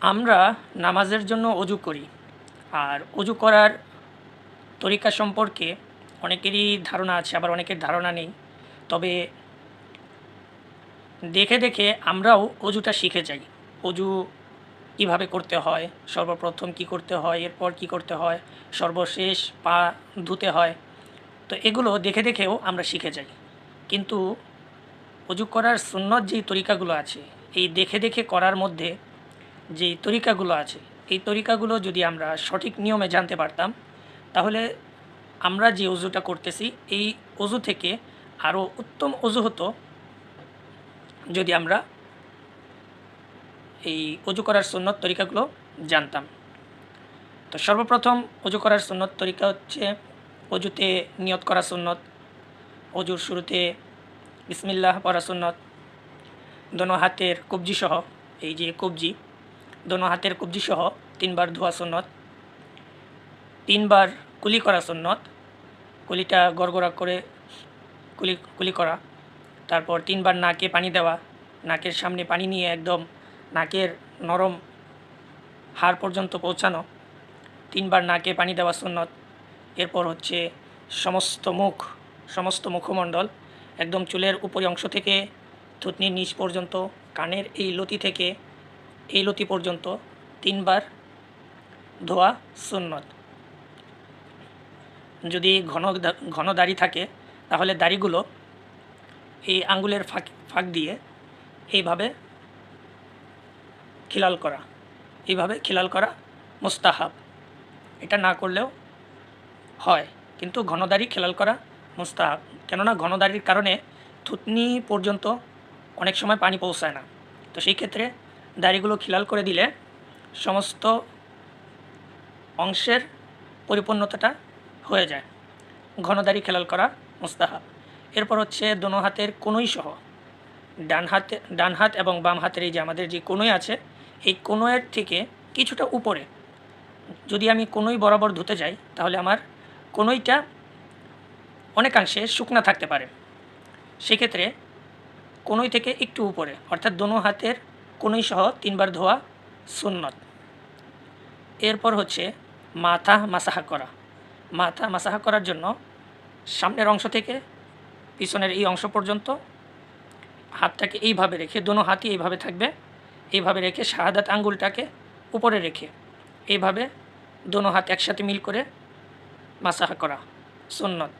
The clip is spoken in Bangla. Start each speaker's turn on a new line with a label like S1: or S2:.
S1: আমরা নামাজের জন্য অজু করি, আর অজু করার তরিকা সম্পর্কে অনেকেরই ধারণা আছে, আবার অনেকের ধারণা নেই। তবে দেখে দেখে আমরাও অজুটা শিখে যাই। অজু কীভাবে করতে হয়, সর্বপ্রথম কি করতে হয়, এরপর কি করতে হয়, সর্বশেষ পা ধুতে হয়। তো এগুলো দেখে দেখেও আমরা শিখে যাই। কিন্তু অজু করার সুন্নত যেই তরিকাগুলো আছে, এই দেখে দেখে করার মধ্যে যেই তরিকাগুলো আছে, এই তরিকাগুলো যদি আমরা সঠিক নিয়মে জানতে পারতাম, তাহলে আমরা যে অজুটা করতেছি এই অজু থেকে আরও উত্তম অজু হতো যদি আমরা এই অজু করার সুন্নত তরিকাগুলো জানতাম। তো সর্বপ্রথম অজু করার সুন্নত তরিকা হচ্ছে অজুতে নিয়ত করা সুন্নত। অজুর শুরুতে বিসমিল্লাহ পড়া সুন্নত। দোনো হাতের কবজি সহ, এই যে কবজি, দোনো হাতের কবজি সহ 3 বার ধোয়া সুন্নত। 3 বার কুলি করা সুন্নত। কুলিটা গড়গড়া করে কুলি করা। তারপর 3 বার নাকে পানি দেওয়া, নাকের সামনে পানি নিয়ে একদম নাকের নরম হাড় পর্যন্ত পৌঁছানো। 3 বার নাকে পানি দেওয়া সুন্নত। এরপর হচ্ছে সমস্ত মুখমণ্ডল, একদম চুলের উপরি অংশ থেকে থুতনির নিচ পর্যন্ত, কানের এই লতি থেকে এই লতি পর্যন্ত 3 বার ধোয়া সুন্নত। যদি ঘন দাড়ি থাকে তাহলে দাড়িগুলো এই আঙ্গুলের ফাঁক দিয়ে এইভাবে খিলাল করা মুস্তাহাব। এটা না করলেও হয়, কিন্তু ঘন দাড়ি খিলাল করা মুস্তাহাব। কেননা ঘন দাড়ির কারণে থুতনি পর্যন্ত অনেক সময় পানি পৌঁছায় না। তো সেই ক্ষেত্রে দাড়িগুলো খিলাল করে দিলে সমস্ত অংশের পরিপূর্ণতাটা হয়ে যায়। ঘন দাড়ি খিলাল করা মুস্তাহাব। এরপর হচ্ছে দোনো হাতের কনুই সহ, ডান হাত এবং বাম হাতের এই যে আমাদের যে কনুই আছে, এই কনুইয়ের থেকে কিছুটা উপরে যদি আমি কনুই বরাবর ধুতে যাই, তাহলে আমার কনুইটা অনেকাংশে শুকনা থাকতে পারে। সেক্ষেত্রে কনুই থেকে একটু উপরে, অর্থাৎ দোনো হাতের কনুই সহ 3 বার ধোয়া সুন্নত। এরপর হচ্ছে মাথা মাসাহা করার জন্য সামনের অংশ থেকে পিছনের এই অংশ পর্যন্ত হাতটাকে এইভাবে রেখে, দোনো হাতই এইভাবে থাকবে, এইভাবে রেখে শাহাদাত আঙ্গুলটাকে উপরে রেখে এইভাবে দোনো হাত একসাথে মিল করে মাসাহা করা সুন্নত।